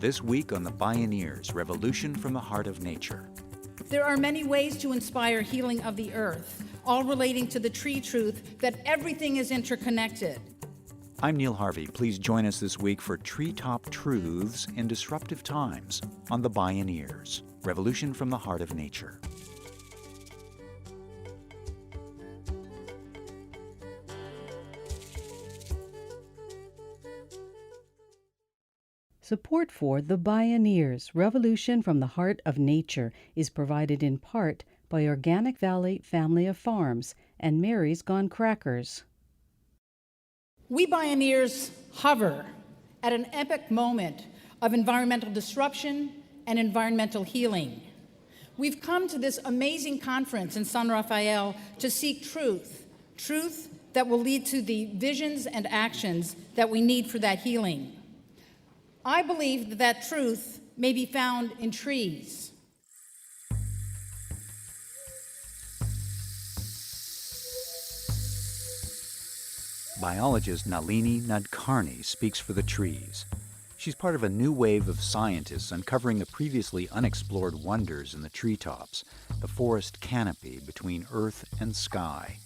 This week on the Bioneers, Revolution from the Heart of Nature. There are many ways to inspire healing of the earth, all relating to the tree truth that everything is interconnected. I'm Neil Harvey. Please join us this week for Treetop Truths in Disruptive Times on the Bioneers, Revolution from the Heart of Nature. Support for The Bioneers, Revolution from the Heart of Nature is provided in part by Organic Valley Family of Farms and Mary's Gone Crackers. We Bioneers hover at an epic moment of environmental disruption and environmental healing. We've come to this amazing conference in San Rafael to seek truth that will lead to the visions and actions that we need for that healing. I believe that truth may be found in trees. Biologist Nalini Nadkarni speaks for the trees. She's part of a new wave of scientists uncovering the previously unexplored wonders in the treetops, the forest canopy between earth and sky.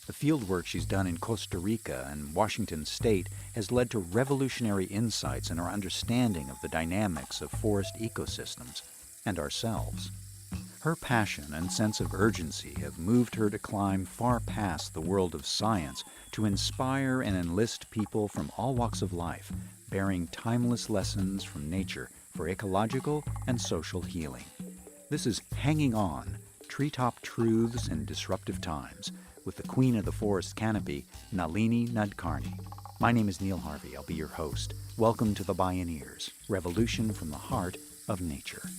The fieldwork she's done in Costa Rica and Washington State has led to revolutionary insights in our understanding of the dynamics of forest ecosystems and ourselves. Her passion and sense of urgency have moved her to climb far past the world of science to inspire and enlist people from all walks of life, bearing timeless lessons from nature for ecological and social healing. This is Hanging On, Treetop Truths in Disruptive Times, with the Queen of the Forest Canopy, Nalini Nadkarni. My name is Neil Harvey. I'll be your host. Welcome to the Bioneers, Revolution from the Heart of Nature.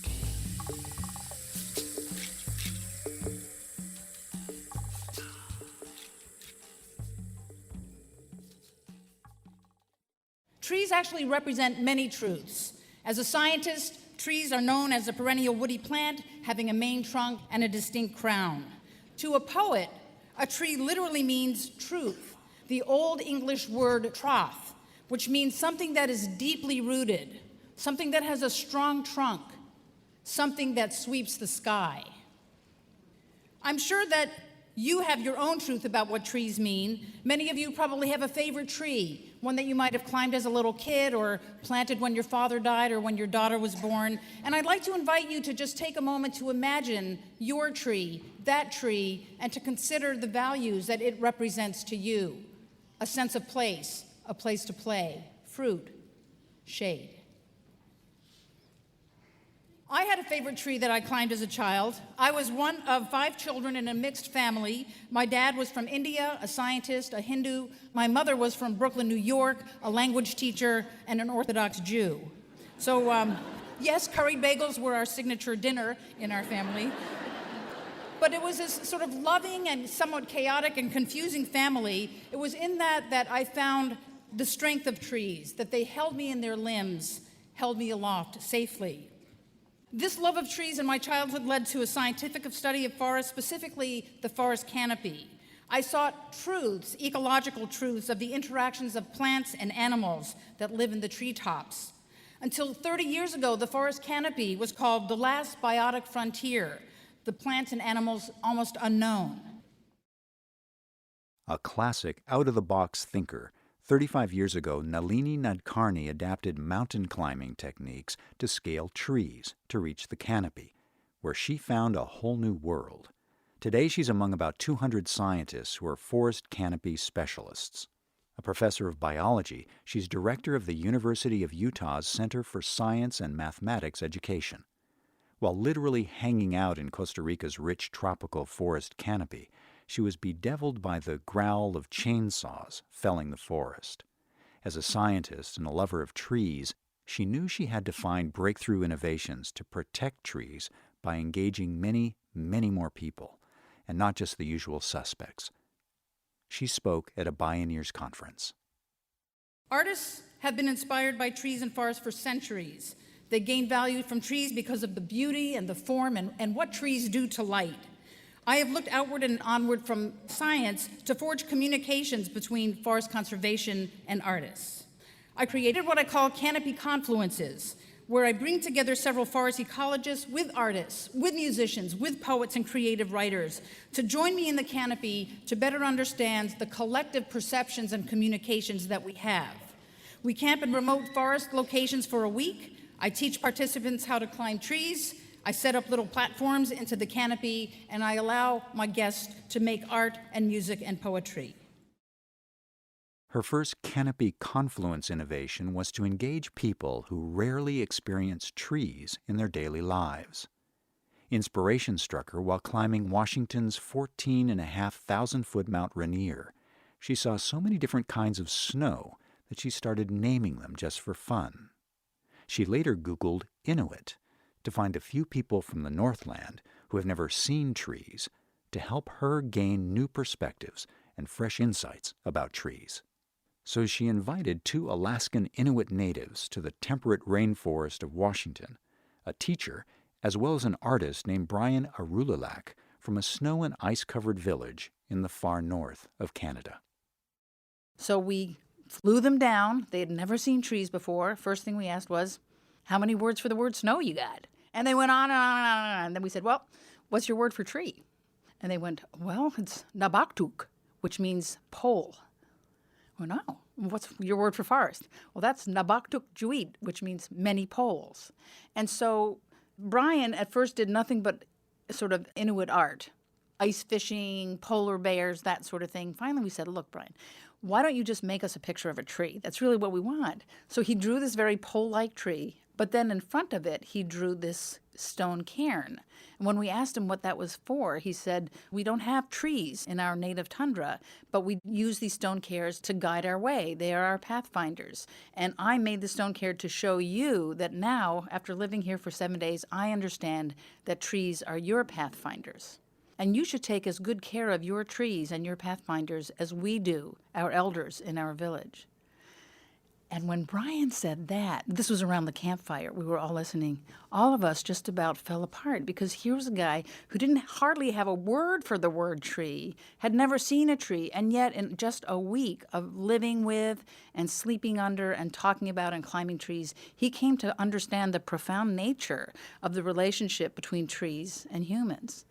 Trees actually represent many truths. As a scientist, trees are known as a perennial woody plant having a main trunk and a distinct crown. To a poet, a tree literally means truth, the Old English word troth, which means something that is deeply rooted, something that has a strong trunk, something that sweeps the sky. I'm sure that you have your own truth about what trees mean. Many of you probably have a favorite tree, one that you might have climbed as a little kid or planted when your father died or when your daughter was born. And I'd like to invite you to just take a moment to imagine your tree, that tree, and to consider the values that it represents to you. A sense of place, a place to play, fruit, shade. I had a favorite tree that I climbed as a child. I was one of 5 children in a mixed family. My dad was from India, a scientist, a Hindu. My mother was from Brooklyn, New York, a language teacher, and an Orthodox Jew. So, yes, curried bagels were our signature dinner in our family. But it was this sort of loving and somewhat chaotic and confusing family. It was in that I found the strength of trees, that they held me in their limbs, held me aloft safely. This love of trees in my childhood led to a scientific study of forests, specifically the forest canopy. I sought truths, ecological truths of the interactions of plants and animals that live in the treetops. Until 30 years ago, the forest canopy was called the last biotic frontier, the plants and animals almost unknown. A classic out-of-the-box thinker, 35 years ago, Nalini Nadkarni adapted mountain climbing techniques to scale trees to reach the canopy, where she found a whole new world. Today, she's among about 200 scientists who are forest canopy specialists. A professor of biology, she's director of the University of Utah's Center for Science and Mathematics Education. While literally hanging out in Costa Rica's rich tropical forest canopy, she was bedeviled by the growl of chainsaws felling the forest. As a scientist and a lover of trees, she knew she had to find breakthrough innovations to protect trees by engaging many, many more people, and not just the usual suspects. She spoke at a Bioneers conference. Artists have been inspired by trees and forests for centuries. They gain value from trees because of the beauty and the form and what trees do to light. I have looked outward and onward from science to forge communications between forest conservation and artists. I created what I call canopy confluences, where I bring together several forest ecologists with artists, with musicians, with poets and creative writers to join me in the canopy to better understand the collective perceptions and communications that we have. We camp in remote forest locations for a week. I teach participants how to climb trees. I set up little platforms into the canopy, and I allow my guests to make art and music and poetry. Her first canopy confluence innovation was to engage people who rarely experience trees in their daily lives. Inspiration struck her while climbing Washington's 14,500-foot Mount Rainier. She saw so many different kinds of snow that she started naming them just for fun. She later Googled Inuit to find a few people from the Northland who have never seen trees to help her gain new perspectives and fresh insights about trees. So she invited 2 Alaskan Inuit natives to the temperate rainforest of Washington, a teacher, as well as an artist named Brian Arulilak from a snow and ice-covered village in the far north of Canada. So we flew them down. They had never seen trees before. First thing we asked was, how many words for the word snow you got? And they went on and on and on and on. And then we said, well, what's your word for tree? And they went, well, it's nabaktuk, which means pole. Well, no. What's your word for forest? Well, that's nabaktuk juit, which means many poles. And so Brian at first did nothing but sort of Inuit art, ice fishing, polar bears, that sort of thing. Finally, we said, look, Brian, why don't you just make us a picture of a tree? That's really what we want. So he drew this very pole-like tree, but then in front of it, he drew this stone cairn. And when we asked him what that was for, he said, we don't have trees in our native tundra, but we use these stone cairns to guide our way. They are our pathfinders. And I made the stone cairn to show you that now, after living here for 7 days, I understand that trees are your pathfinders. And you should take as good care of your trees and your pathfinders as we do, our elders in our village. And when Brian said that, this was around the campfire, we were all listening, all of us just about fell apart because here was a guy who didn't hardly have a word for the word tree, had never seen a tree, and yet in just a week of living with and sleeping under and talking about and climbing trees, he came to understand the profound nature of the relationship between trees and humans.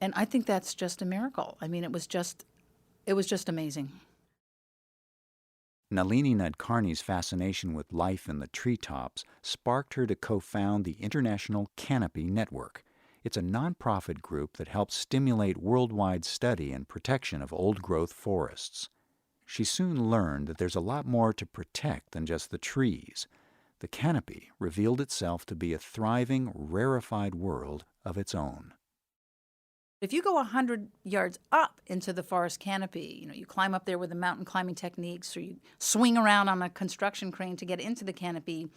And I think that's just a miracle. I mean, it was just amazing. Nalini Nadkarni's fascination with life in the treetops sparked her to co-found the International Canopy Network. It's a nonprofit group that helps stimulate worldwide study and protection of old-growth forests. She soon learned that there's a lot more to protect than just the trees. The canopy revealed itself to be a thriving, rarefied world of its own. If you go 100 yards up into the forest canopy, you climb up there with the mountain climbing techniques, or you swing around on a construction crane to get into the canopy,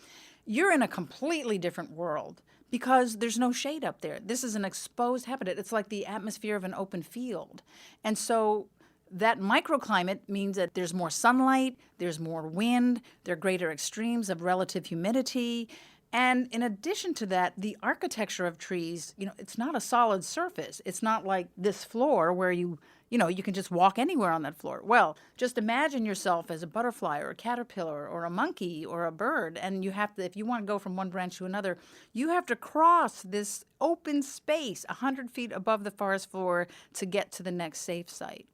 you're in a completely different world because there's no shade up there. This is an exposed habitat. It's like the atmosphere of an open field. And so that microclimate means that there's more sunlight, there's more wind, there are greater extremes of relative humidity. And in addition to that, the architecture of trees, it's not a solid surface. It's not like this floor where you can just walk anywhere on that floor. Well, just imagine yourself as a butterfly or a caterpillar or a monkey or a bird, and you have to, if you want to go from one branch to another, you have to cross this open space 100 feet above the forest floor to get to the next safe site.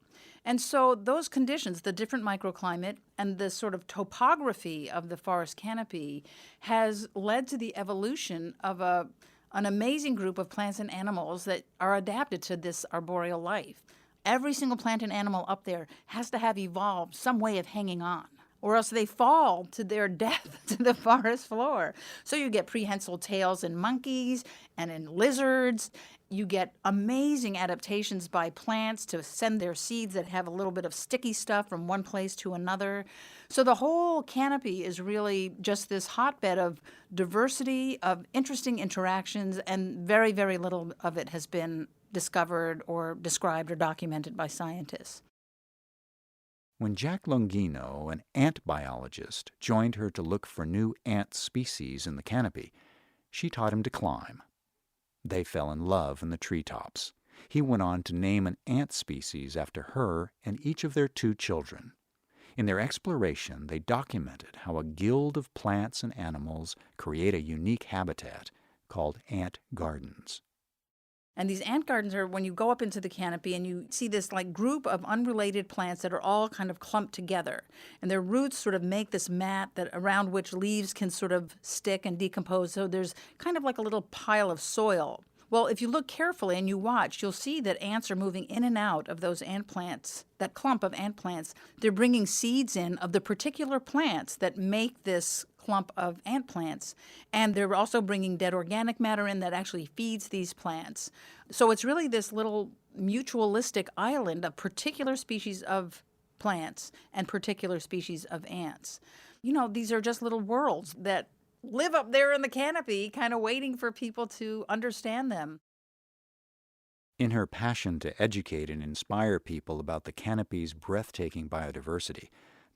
And so those conditions, the different microclimate and the sort of topography of the forest canopy has led to the evolution of an amazing group of plants and animals that are adapted to this arboreal life. Every single plant and animal up there has to have evolved some way of hanging on, or else they fall to their death to the forest floor. So you get prehensile tails in monkeys and in lizards. You get amazing adaptations by plants to send their seeds that have a little bit of sticky stuff from one place to another. So the whole canopy is really just this hotbed of diversity, of interesting interactions, and very, very little of it has been discovered or described or documented by scientists. When Jack Longino, an ant biologist, joined her to look for new ant species in the canopy, she taught him to climb. They fell in love in the treetops. He went on to name an ant species after her and each of their 2 children. In their exploration, they documented how a guild of plants and animals create a unique habitat called ant gardens. And these ant gardens are when you go up into the canopy and you see this like group of unrelated plants that are all kind of clumped together. And their roots sort of make this mat that around which leaves can sort of stick and decompose. So there's kind of like a little pile of soil. Well, if you look carefully and you watch, you'll see that ants are moving in and out of those ant plants, that clump of ant plants. They're bringing seeds in of the particular plants that make this clump of ant plants. And they're also bringing dead organic matter in that actually feeds these plants. So it's really this little mutualistic island of particular species of plants and particular species of ants. You know, these are just little worlds that live up there in the canopy, kind of waiting for people to understand them. In her passion to educate and inspire people about the canopy's breathtaking biodiversity,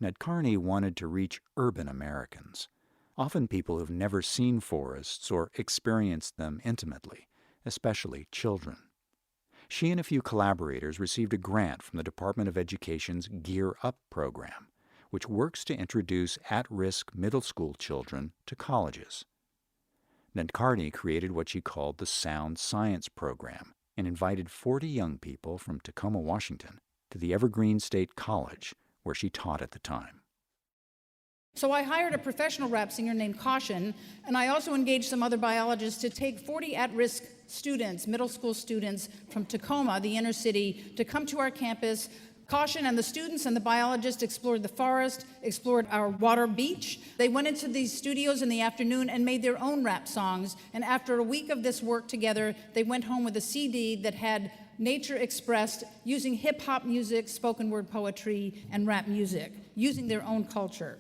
Nadkarni wanted to reach urban Americans, often people who've never seen forests or experienced them intimately, especially children. She and a few collaborators received a grant from the Department of Education's Gear Up program, which works to introduce at-risk middle school children to colleges. Nadkarni created what she called the Sound Science Program and invited 40 young people from Tacoma, Washington, to the Evergreen State College, where she taught at the time. So I hired a professional rap singer named Caution, and I also engaged some other biologists to take 40 at-risk students, middle school students from Tacoma, the inner city, to come to our campus. Caution and the students and the biologists explored the forest, explored our water beach. They went into these studios in the afternoon and made their own rap songs. And after a week of this work together, they went home with a CD that had nature expressed using hip-hop music, spoken word poetry, and rap music, using their own culture.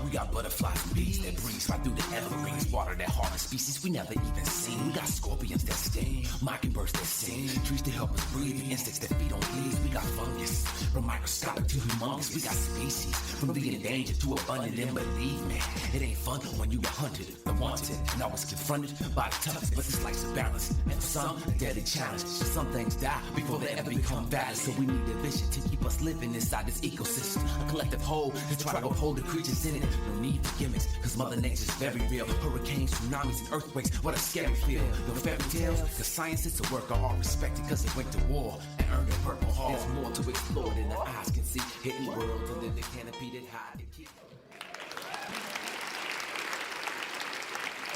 We got butterflies and bees that breeze right through the evergreens. Water that harvest species we never even seen. We got scorpions that sting, mockingbirds that sing, trees that help us breathe, insects that feed on leaves. We got fungus, from microscopic to humongous. We got species, from the endangered to abundant. And believe me, it ain't fun when you get hunted, the wanted, and always confronted by the toughest. But this life's a balance, and some a deadly challenge. Some things die before they ever become valid. So we need a vision to keep us living inside this ecosystem, a collective whole to try to uphold the creatures in it. No need for gimmicks, cause Mother Nature's very real. Hurricanes, tsunamis, and earthquakes, what a scary feel. No fairy tales, cause science is a work of art respected, cause it went to war and earned a purple heart. There's more to explore than the eyes can see. Hidden worlds under the canopy that hide the key.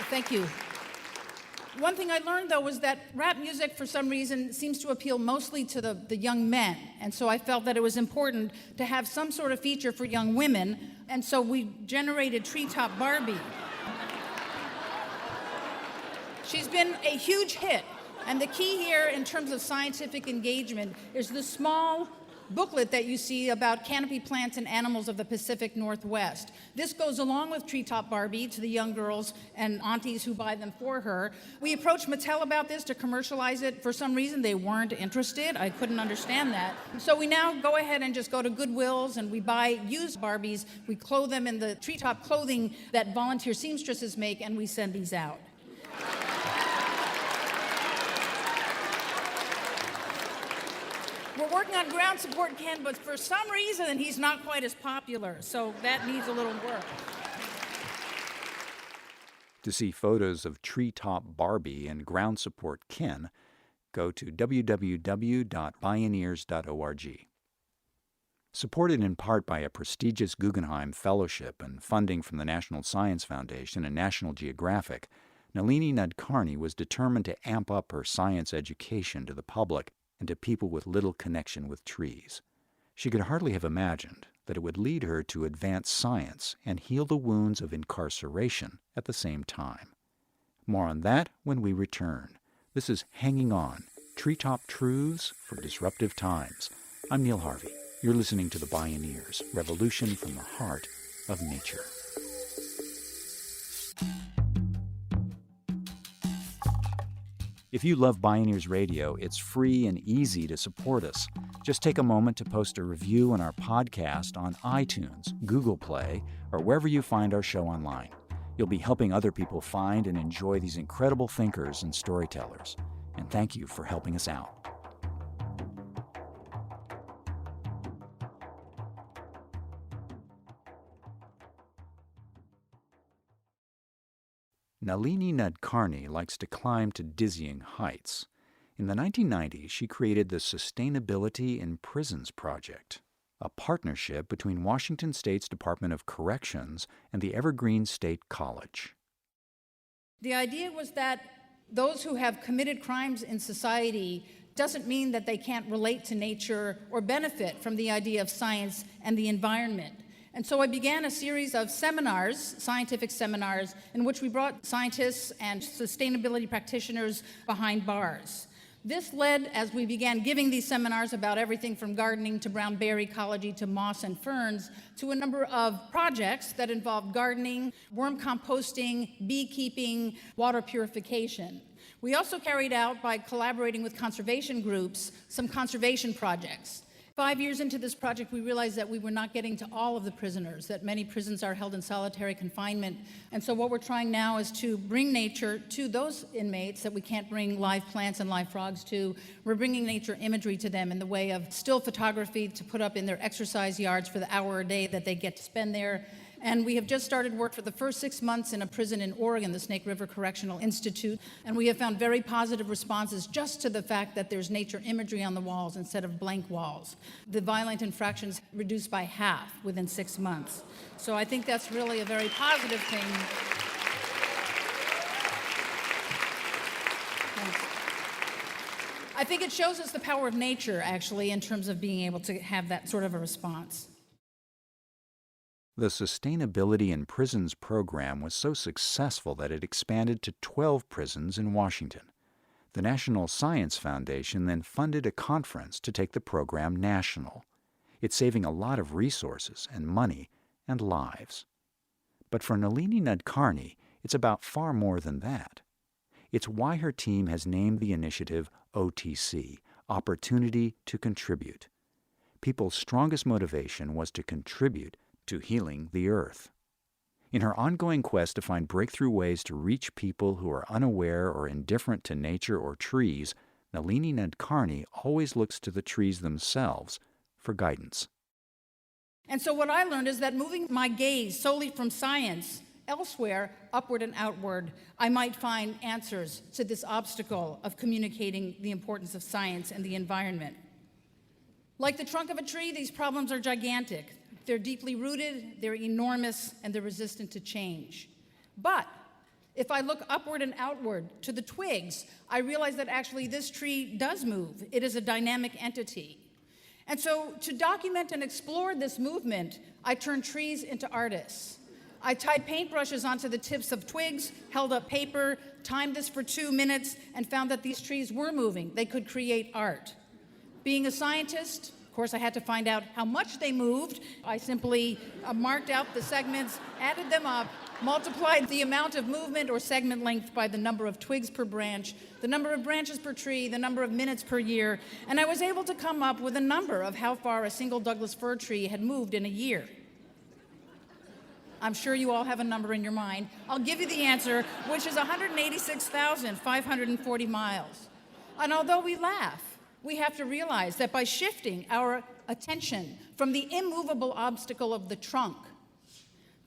Thank you. One thing I learned, though, was that rap music, for some reason, seems to appeal mostly to the young men. And so I felt that it was important to have some sort of feature for young women. And so we generated Treetop Barbie. She's been a huge hit. And the key here, in terms of scientific engagement, is the small booklet that you see about canopy plants and animals of the Pacific Northwest. This goes along with Treetop Barbie to the young girls and aunties who buy them for her. We approached Mattel about this to commercialize it. For some reason, they weren't interested. I couldn't understand that. So we now go ahead and just go to Goodwill's and we buy used Barbies. We clothe them in the Treetop clothing that volunteer seamstresses make, and we send these out. We're working on ground support Ken, but for some reason he's not quite as popular, so that needs a little work. To see photos of Treetop Barbie and ground support Ken, go to www.bioneers.org. Supported in part by a prestigious Guggenheim Fellowship and funding from the National Science Foundation and National Geographic, Nalini Nadkarni was determined to amp up her science education to the public and to people with little connection with trees. She could hardly have imagined that it would lead her to advance science and heal the wounds of incarceration at the same time. More on that when we return. This is Hanging On, Treetop Truths for Disruptive Times. I'm Neil Harvey. You're listening to the Bioneers, Revolution from the Heart of Nature. If you love Bioneers Radio, it's free and easy to support us. Just take a moment to post a review on our podcast on iTunes, Google Play, or wherever you find our show online. You'll be helping other people find and enjoy these incredible thinkers and storytellers. And thank you for helping us out. Nalini Nadkarni likes to climb to dizzying heights. In the 1990s, she created the Sustainability in Prisons Project, a partnership between Washington State's Department of Corrections and the Evergreen State College. The idea was that those who have committed crimes in society doesn't mean that they can't relate to nature or benefit from the idea of science and the environment. And so I began a series of seminars, scientific seminars, in which we brought scientists and sustainability practitioners behind bars. This led, as we began giving these seminars about everything from gardening to brown bear ecology to moss and ferns, to a number of projects that involved gardening, worm composting, beekeeping, water purification. We also carried out, by collaborating with conservation groups, some conservation projects. 5 years into this project, we realized that we were not getting to all of the prisoners, that many prisons are held in solitary confinement. And so what we're trying now is to bring nature to those inmates that we can't bring live plants and live frogs to. We're bringing nature imagery to them in the way of still photography to put up in their exercise yards for the hour a day that they get to spend there. And we have just started work for the first 6 months in a prison in Oregon, the Snake River Correctional Institute, and we have found very positive responses just to the fact that there's nature imagery on the walls instead of blank walls. The violent infractions reduced by half within 6 months. So I think that's really a very positive thing. I think it shows us the power of nature, actually, in terms of being able to have that sort of a response. The Sustainability in Prisons program was so successful that it expanded to 12 prisons in Washington. The National Science Foundation then funded a conference to take the program national. It's saving a lot of resources and money and lives. But for Nalini Nadkarni, it's about far more than that. It's why her team has named the initiative OTC, Opportunity to Contribute. People's strongest motivation was to contribute to healing the earth. In her ongoing quest to find breakthrough ways to reach people who are unaware or indifferent to nature or trees, Nalini Nadkarni always looks to the trees themselves for guidance. And so what I learned is that moving my gaze solely from science elsewhere, upward and outward, I might find answers to this obstacle of communicating the importance of science and the environment. Like the trunk of a tree, these problems are gigantic. They're deeply rooted, they're enormous, and they're resistant to change. But if I look upward and outward to the twigs, I realize that actually this tree does move. It is a dynamic entity. And so to document and explore this movement, I turned trees into artists. I tied paintbrushes onto the tips of twigs, held up paper, timed this for 2 minutes, and found that these trees were moving. They could create art. Being a scientist, of course, I had to find out how much they moved. I simply marked out the segments, added them up, multiplied the amount of movement or segment length by the number of twigs per branch, the number of branches per tree, the number of minutes per year, and I was able to come up with a number of how far a single Douglas fir tree had moved in a year. I'm sure you all have a number in your mind. I'll give you the answer, which is 186,540 miles. And although we laugh, we have to realize that by shifting our attention from the immovable obstacle of the trunk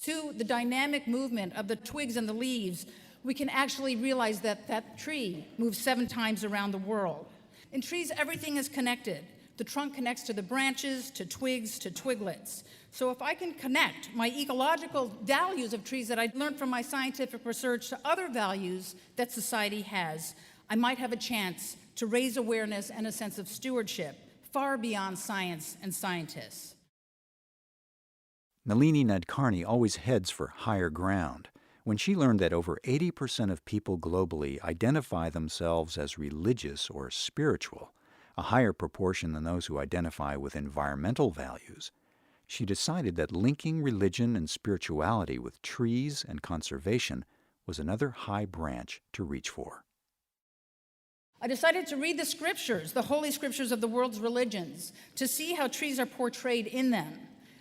to the dynamic movement of the twigs and the leaves, we can actually realize that that tree moves 7 times around the world. In trees, everything is connected. The trunk connects to the branches, to twigs, to twiglets. So if I can connect my ecological values of trees that I learned from my scientific research to other values that society has, I might have a chance to raise awareness and a sense of stewardship far beyond science and scientists. Nalini Nadkarni always heads for higher ground. When she learned that over 80% of people globally identify themselves as religious or spiritual, a higher proportion than those who identify with environmental values, she decided that linking religion and spirituality with trees and conservation was another high branch to reach for. I decided to read the scriptures, the holy scriptures of the world's religions, to see how trees are portrayed in them.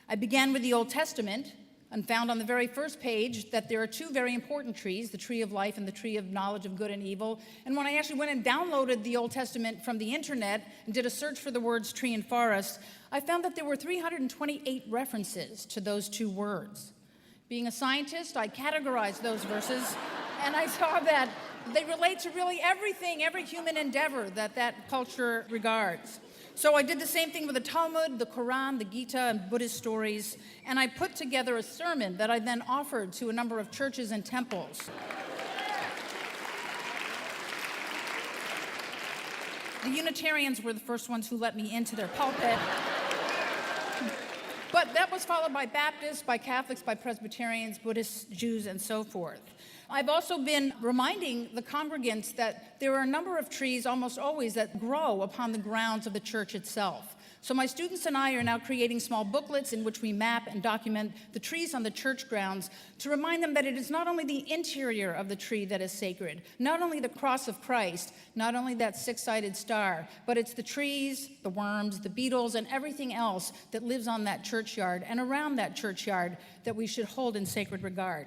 I began with the Old Testament and found on the very first page that there are 2 very important trees, the tree of life and the tree of knowledge of good and evil. And when I actually went and downloaded the Old Testament from the internet and did a search for the words tree and forest, I found that there were 328 references to those 2 words. Being a scientist, I categorized those verses And I saw that they relate to really everything, every human endeavor that culture regards. So I did the same thing with the Talmud, the Quran, the Gita, and Buddhist stories, and I put together a sermon that I then offered to a number of churches and temples. The Unitarians were the first ones who let me into their pulpit. But that was followed by Baptists, by Catholics, by Presbyterians, Buddhists, Jews, and so forth. I've also been reminding the congregants that there are a number of trees, almost always, that grow upon the grounds of the church itself. So my students and I are now creating small booklets in which we map and document the trees on the church grounds to remind them that it is not only the interior of the tree that is sacred, not only the cross of Christ, not only that six-sided star, but it's the trees, the worms, the beetles, and everything else that lives on that churchyard and around that churchyard that we should hold in sacred regard.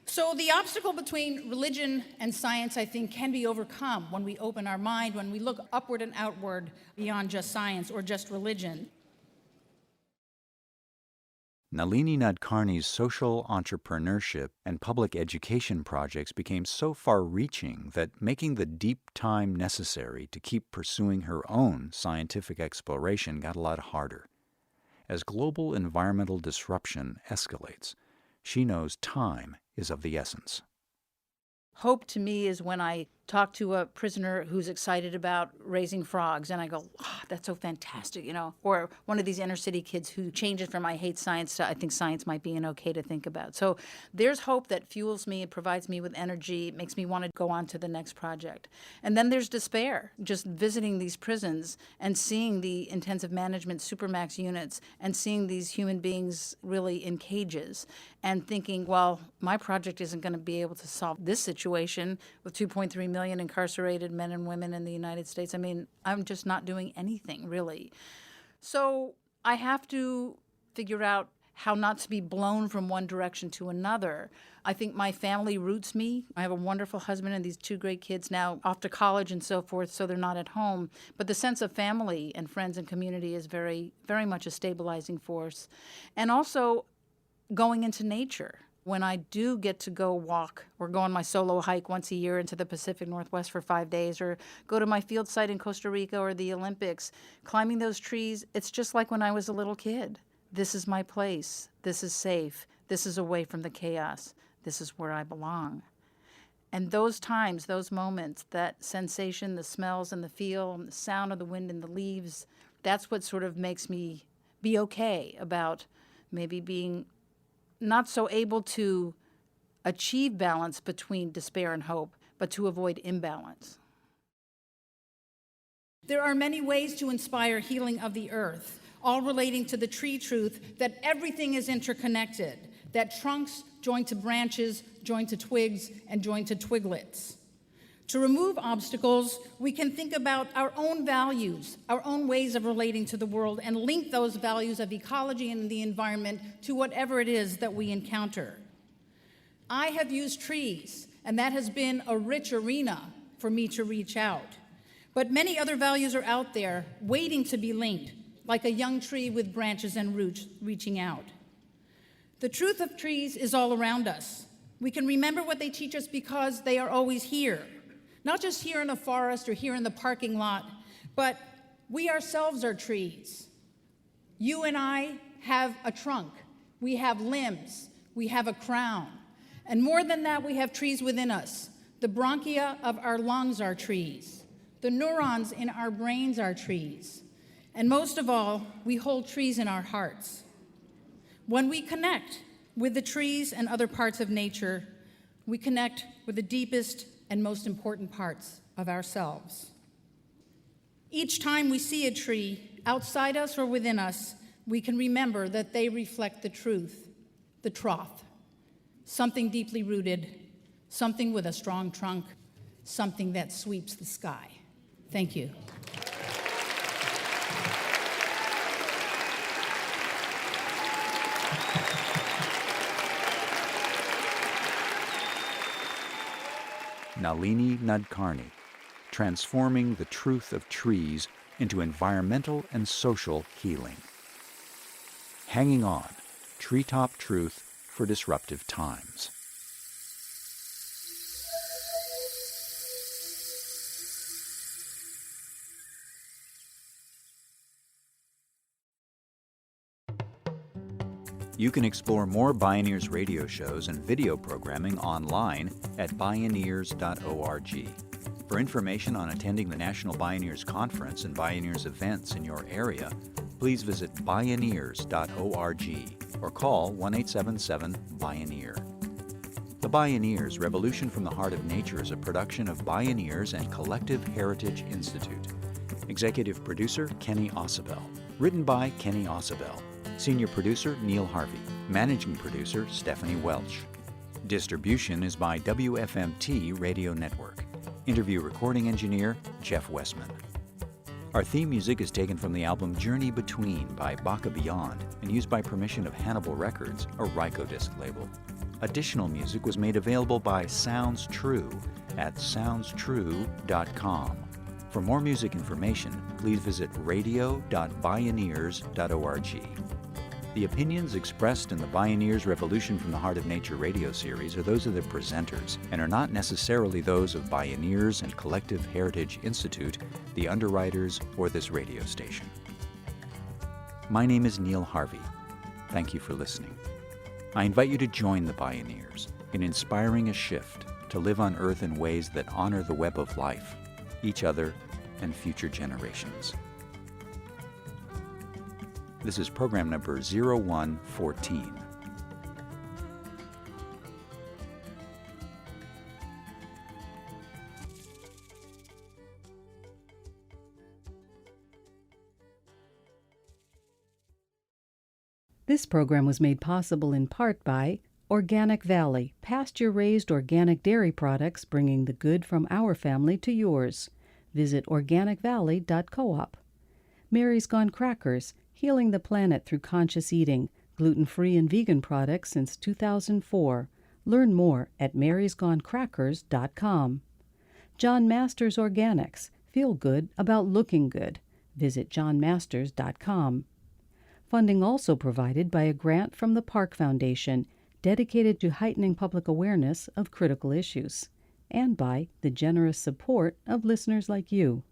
So the obstacle between religion and science, I think, can be overcome when we open our mind, when we look upward and outward beyond just science or just religion. Nalini Nadkarni's social entrepreneurship and public education projects became so far-reaching that making the deep time necessary to keep pursuing her own scientific exploration got a lot harder. As global environmental disruption escalates, she knows time is of the essence. Hope to me is when I talk to a prisoner who's excited about raising frogs, and I go, oh, that's so fantastic, you know. Or one of these inner city kids who changes from I hate science to I think science might be an okay to think about. So there's hope that fuels me, it provides me with energy, it makes me want to go on to the next project. And then there's despair, just visiting these prisons and seeing the intensive management supermax units and seeing these human beings really in cages and thinking, well, my project isn't going to be able to solve this situation with 2.3 million incarcerated men and women in the United States. I mean, I'm just not doing anything, really. So I have to figure out how not to be blown from one direction to another. I think my family roots me. I have a wonderful husband and these two great kids now off to college and so forth, so they're not at home. But the sense of family and friends and community is very, very much a stabilizing force. And also going into nature. When I do get to go walk or go on my solo hike once a year into the Pacific Northwest for 5 days or go to my field site in Costa Rica or the Olympics, climbing those trees, it's just like when I was a little kid. This is my place. This is safe. This is away from the chaos. This is where I belong. And those times, those moments, that sensation, the smells and the feel and the sound of the wind in the leaves, that's what sort of makes me be okay about maybe being not so able to achieve balance between despair and hope, but to avoid imbalance. There are many ways to inspire healing of the earth, all relating to the tree truth that everything is interconnected, that trunks join to branches, join to twigs, and join to twiglets. To remove obstacles, we can think about our own values, our own ways of relating to the world, and link those values of ecology and the environment to whatever it is that we encounter. I have used trees, and that has been a rich arena for me to reach out. But many other values are out there waiting to be linked, like a young tree with branches and roots reaching out. The truth of trees is all around us. We can remember what they teach us because they are always here. Not just here in the forest or here in the parking lot, but we ourselves are trees. You and I have a trunk. We have limbs. We have a crown. And more than that, we have trees within us. The bronchia of our lungs are trees. The neurons in our brains are trees. And most of all, we hold trees in our hearts. When we connect with the trees and other parts of nature, we connect with the deepest and most important parts of ourselves. Each time we see a tree, outside us or within us, we can remember that they reflect the truth, the troth, something deeply rooted, something with a strong trunk, something that sweeps the sky. Thank you. Nalini Nadkarni, transforming the truth of trees into environmental and social healing. Hanging On, Treetop Truth for Disruptive Times. You can explore more Bioneers radio shows and video programming online at bioneers.org. For information on attending the National Bioneers Conference and Bioneers events in your area, please visit bioneers.org or call 1-877-BIONEER. The Bioneers, Revolution from the Heart of Nature is a production of Bioneers and Collective Heritage Institute. Executive Producer, Kenny Ausubel. Written by Kenny Ausubel. Senior Producer, Neil Harvey. Managing Producer, Stephanie Welch. Distribution is by WFMT Radio Network. Interview Recording Engineer, Jeff Westman. Our theme music is taken from the album Journey Between by Baka Beyond and used by permission of Hannibal Records, a Rykodisc label. Additional music was made available by Sounds True at soundstrue.com. For more music information, please visit radio.bioneers.org. The opinions expressed in the Bioneers Revolution from the Heart of Nature radio series are those of the presenters and are not necessarily those of Bioneers and Collective Heritage Institute, the underwriters, or this radio station. My name is Neil Harvey. Thank you for listening. I invite you to join the Bioneers in inspiring a shift to live on Earth in ways that honor the web of life, each other, and future generations. This is program number 0114. This program was made possible in part by Organic Valley, pasture-raised organic dairy products bringing the good from our family to yours. Visit organicvalley.coop. Mary's Gone Crackers, healing the planet through conscious eating, gluten-free and vegan products since 2004. Learn more at marysgonecrackers.com. John Masters Organics, feel good about looking good. Visit johnmasters.com. Funding also provided by a grant from the Park Foundation, dedicated to heightening public awareness of critical issues, and by the generous support of listeners like you.